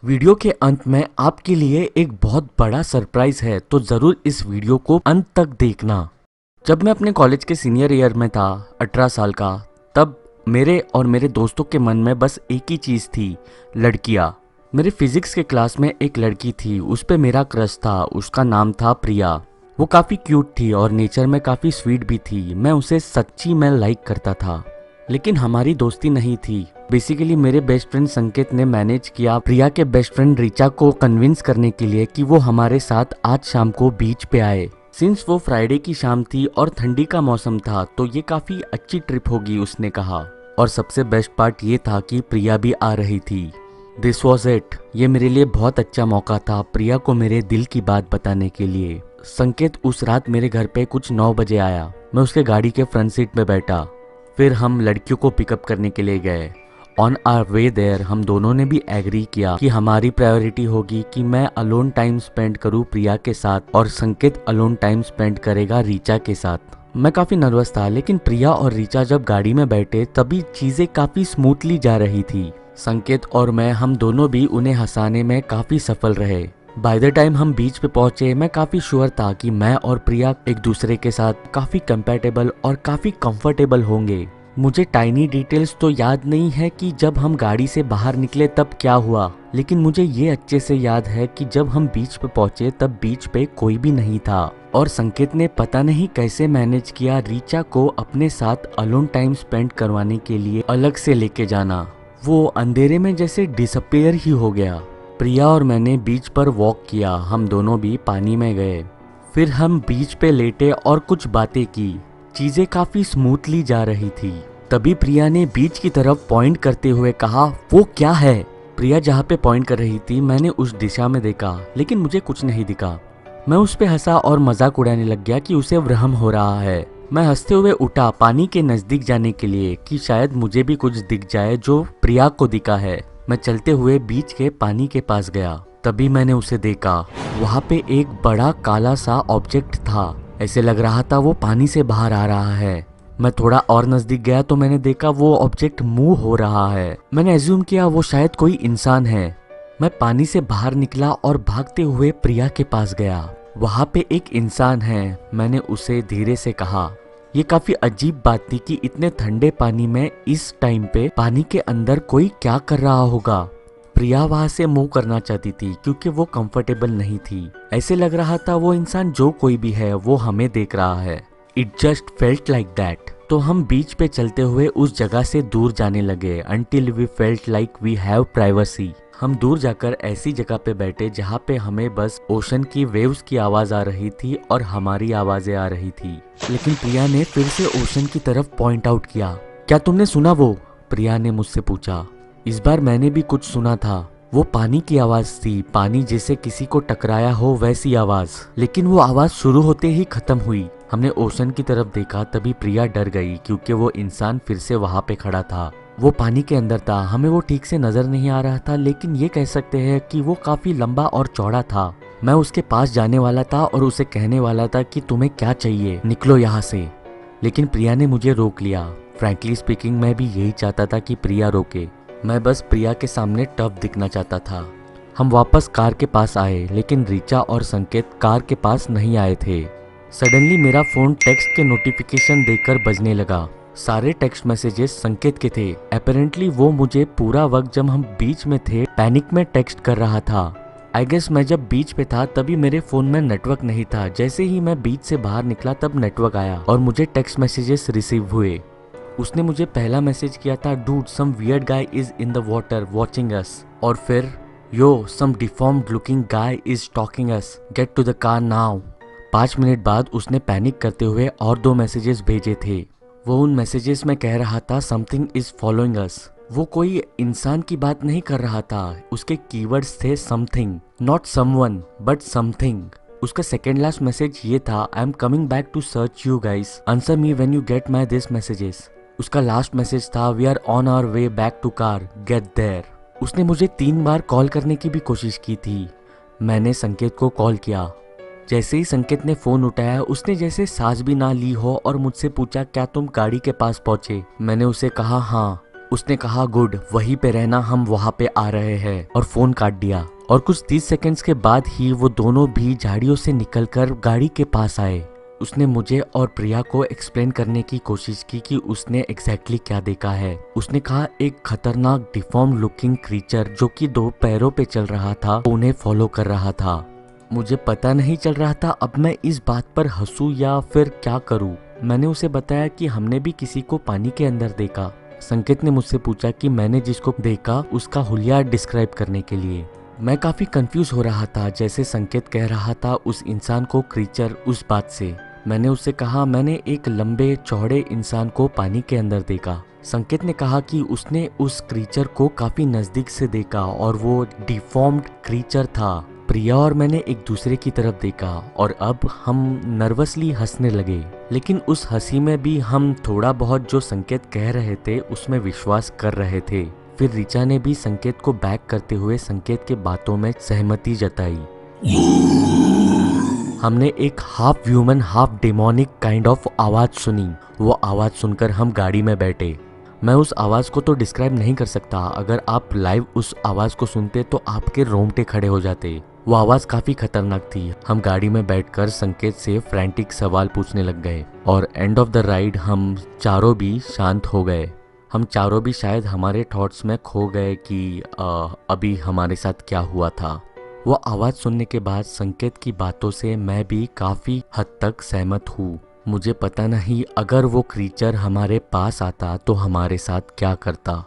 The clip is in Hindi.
वीडियो के अंत में आपके लिए एक बहुत बड़ा सरप्राइज है, तो जरूर इस वीडियो को अंत तक देखना। जब मैं अपने कॉलेज के सीनियर ईयर में था, 18 साल का, तब मेरे और मेरे दोस्तों के मन में बस एक ही चीज़ थी, लड़कियाँ। मेरे फिजिक्स के क्लास में एक लड़की थी, उस पे मेरा क्रश था। उसका नाम था प्रिया। वो काफ़ी क्यूट थी और नेचर में काफ़ी स्वीट भी थी। मैं उसे सच्ची में लाइक करता था, लेकिन हमारी दोस्ती नहीं थी। बेसिकली मेरे बेस्ट फ्रेंड संकेत ने मैनेज किया प्रिया के बेस्ट फ्रेंड रिचा को कन्विंस करने के लिए कि वो हमारे साथ आज शाम को बीच पे आए। सिंस वो फ्राइडे की शाम थी और ठंडी का मौसम था, तो ये काफ़ी अच्छी ट्रिप होगी, उसने कहा। और सबसे बेस्ट पार्ट ये था कि प्रिया भी आ रही थी। This was it. ये मेरे लिए बहुत अच्छा मौका था प्रिया को मेरे दिल की बात बताने के लिए। संकेत उस रात मेरे घर पे कुछ 9 बजे आया। मैं उसके गाड़ी के फ्रंट सीट में बैठा। फिर हम लड़कियों को पिकअप करने के लिए गए। ऑन आवर वे देयर हम दोनों ने भी एग्री किया कि हमारी प्रायोरिटी होगी कि मैं अलोन टाइम स्पेंड करूं प्रिया के साथ और संकेत अलोन टाइम स्पेंड करेगा रीचा के साथ। मैं काफ़ी नर्वस था, लेकिन प्रिया और रीचा जब गाड़ी में बैठे तभी चीज़ें काफ़ी स्मूथली जा रही थी। संकेत और मैं, हम दोनों भी उन्हें हंसाने में काफ़ी सफल रहे। बाय द टाइम हम बीच पे पहुंचे, मैं काफ़ी श्योर था कि मैं और प्रिया एक दूसरे के साथ काफ़ी कंपैटिबल और काफ़ी कंफर्टेबल होंगे। मुझे टाइनी डिटेल्स तो याद नहीं है कि जब हम गाड़ी से बाहर निकले तब क्या हुआ, लेकिन मुझे ये अच्छे से याद है कि जब हम बीच पे पहुंचे तब बीच पे कोई भी नहीं था और संकेत ने पता नहीं कैसे मैनेज किया रीचा को अपने साथ अलोन टाइम स्पेंड करवाने के लिए अलग से लेके जाना। वो अंधेरे में जैसे डिसअपियर ही हो गया। प्रिया और मैंने बीच पर वॉक किया। हम दोनों भी पानी में गए। फिर हम बीच पे लेटे और कुछ बातें की। चीजें काफी स्मूथली जा रही थी। तभी प्रिया ने बीच की तरफ पॉइंट करते हुए कहा, वो क्या है? प्रिया जहाँ पे पॉइंट कर रही थी, मैंने उस दिशा में देखा, लेकिन मुझे कुछ नहीं दिखा। मैं उस पे हंसा और मजाक उड़ाने लग गया कि उसे वहम हो रहा है। मैं हंसते हुए उठा पानी के नजदीक जाने के लिए कि शायद मुझे भी कुछ दिख जाए जो प्रिया को दिखा है। मैं चलते हुए बीच के पानी के पास गया। तभी मैंने उसे देखा। वहाँ पे एक बड़ा काला सा ऑब्जेक्ट था। ऐसे लग रहा था वो पानी से बाहर आ रहा है। मैं थोड़ा और नजदीक गया तो मैंने देखा वो ऑब्जेक्ट मूव हो रहा है। मैंने एज्यूम किया वो शायद कोई इंसान है। मैं पानी से बाहर निकला और भागते हुए प्रिया के पास गया। वहाँ पे एक इंसान है। मैंने उसे धीरे से कहा। ये काफी अजीब बात थी कि इतने ठंडे पानी में इस टाइम पे पानी के अंदर कोई क्या कर रहा होगा। प्रिया वहां से मूव करना चाहती थी क्योंकि वो कंफर्टेबल नहीं थी। ऐसे लग रहा था वो इंसान जो कोई भी है वो हमें देख रहा है। It just felt like that. तो हम बीच पे चलते हुए उस जगह से दूर जाने लगे until we felt like we have privacy. हम दूर जाकर ऐसी जगह पे बैठे जहाँ पे हमें बस ओशन की वेव्स की आवाज आ रही थी और हमारी आवाजें आ रही थी। लेकिन प्रिया ने फिर से ओशन की तरफ पॉइंट आउट किया। क्या तुमने सुना वो? प्रिया ने मुझसे पूछा। इस बार मैंने भी कुछ सुना था। वो पानी की आवाज थी, पानी जैसे किसी को टकराया हो वैसी आवाज। लेकिन वो आवाज शुरू होते ही खत्म हुई। हमने ओशन की तरफ देखा, तभी प्रिया डर गई क्योंकि वो इंसान फिर से वहां पे खड़ा था। वो पानी के अंदर था। हमें वो ठीक से नजर नहीं आ रहा था, लेकिन ये कह सकते हैं कि वो काफी लंबा और चौड़ा था। मैं उसके पास जाने वाला था और उसे कहने वाला था कि तुम्हें क्या चाहिए, निकलो यहाँ से। लेकिन प्रिया ने मुझे रोक लिया। फ्रैंकली स्पीकिंग मैं भी यही चाहता था कि प्रिया रोके। मैं बस प्रिया के सामने टफ दिखना चाहता था। हम वापस कार के पास आए, लेकिन रीचा और संकेत कार के पास नहीं आए थे। सडनली मेरा फोन टेक्स्ट के नोटिफिकेशन देखकर बजने लगा। सारे टेक्स्ट मैसेजेस संकेत के थे। अपेरेंटली वो मुझे पूरा वक्त जब हम बीच में थे पैनिक में टेक्स्ट कर रहा था। आई गेस मैं जब बीच पे था तभी मेरे फोन में नेटवर्क नहीं था। जैसे ही मैं बीच से बाहर निकला तब नेटवर्क आया और मुझे टेक्स्ट मैसेजेस रिसीव हुए। उसने मुझे पहला मैसेज किया था, dude some weird guy is in the water watching us. और फिर, yo some deformed looking guy is talking us, get to the car now. 5 minute बाद उसने पैनिक करते हुए और 2 मैसेजेस भेजे थे। वो उन मैसेजेस में कह रहा था समथिंग इज फॉलोइंग अस। वो कोई इंसान की बात नहीं कर रहा था। उसके कीवर्ड्स थे something, not someone but something. उसका सेकेंड लास्ट मैसेज ये था, I am coming back to search you guys, answer me when you get my this messages. उसका लास्ट मैसेज था, we are on our way back to car, get there. उसने मुझे 3 बार कॉल करने की भी कोशिश की थी। मैंने संकेत को कॉल किया। जैसे ही संकेत ने फोन उठाया, उसने जैसे सांस भी ना ली हो और मुझसे पूछा, क्या तुम गाड़ी के पास पहुंचे? मैंने उसे कहा हाँ। उसने कहा गुड, वहीं पे रहना, हम वहां पे आ रहे हैं, और फोन काट दिया। और कुछ 30 सेकंड्स के बाद ही वो दोनों भी झाड़ियों से निकलकर गाड़ी के पास आए। उसने मुझे और प्रिया को एक्सप्लेन करने की कोशिश की कि उसने एग्जैक्टली क्या देखा है। उसने कहा एक खतरनाक डिफॉर्म लुकिंग क्रीचर जो कि 2 पैरों पे चल रहा था उन्हें फॉलो कर रहा था। मुझे पता नहीं चल रहा था अब मैं इस बात पर हंसूं या फिर क्या करूं। मैंने उसे बताया कि हमने भी किसी को पानी के अंदर देखा। संकेत ने मुझसे पूछा कि मैंने जिसको देखा उसका हुलिया डिस्क्राइब करने के लिए। मैं काफी कंफ्यूज हो रहा था, जैसे संकेत कह रहा था उस इंसान को क्रीचर उस बात से। मैंने उससे कहा मैंने एक लंबे चौड़े इंसान को पानी के अंदर देखा। संकेत ने कहा कि उसने उस क्रीचर को काफी नजदीक से देखा और वो डिफॉर्म्ड क्रीचर था। प्रिया और मैंने एक दूसरे की तरफ देखा और अब हम नर्वसली हंसने लगे, लेकिन उस हंसी में भी हम थोड़ा बहुत जो संकेत कह रहे थे उसमें विश्वास कर रहे थे। फिर रिचा ने भी संकेत को बैक करते हुए संकेत के बातों में सहमति जताई। हमने एक half human half demonic kind of आवाज सुनी। वो आवाज सुनकर हम गाड़ी में बैठे। मैं उस आवाज को तो डिस्क्राइब नहीं कर सकता, अगर आप लाइव उस आवाज को सुनते तो आपके रोंगटे खड़े हो जाते। वो आवाज काफी खतरनाक थी। हम गाड़ी में बैठकर संकेत से फ्रैंटिक सवाल पूछने लग गए और एंड ऑफ द राइड हम चारों भी शांत हो गए। हम चारों भी शायद हमारे थॉट्स में खो गए कि अभी हमारे साथ क्या हुआ था। वो आवाज सुनने के बाद संकेत की बातों से मैं भी काफी हद तक सहमत हूँ। मुझे पता नहीं अगर वो क्रीचर हमारे पास आता तो हमारे साथ क्या करता।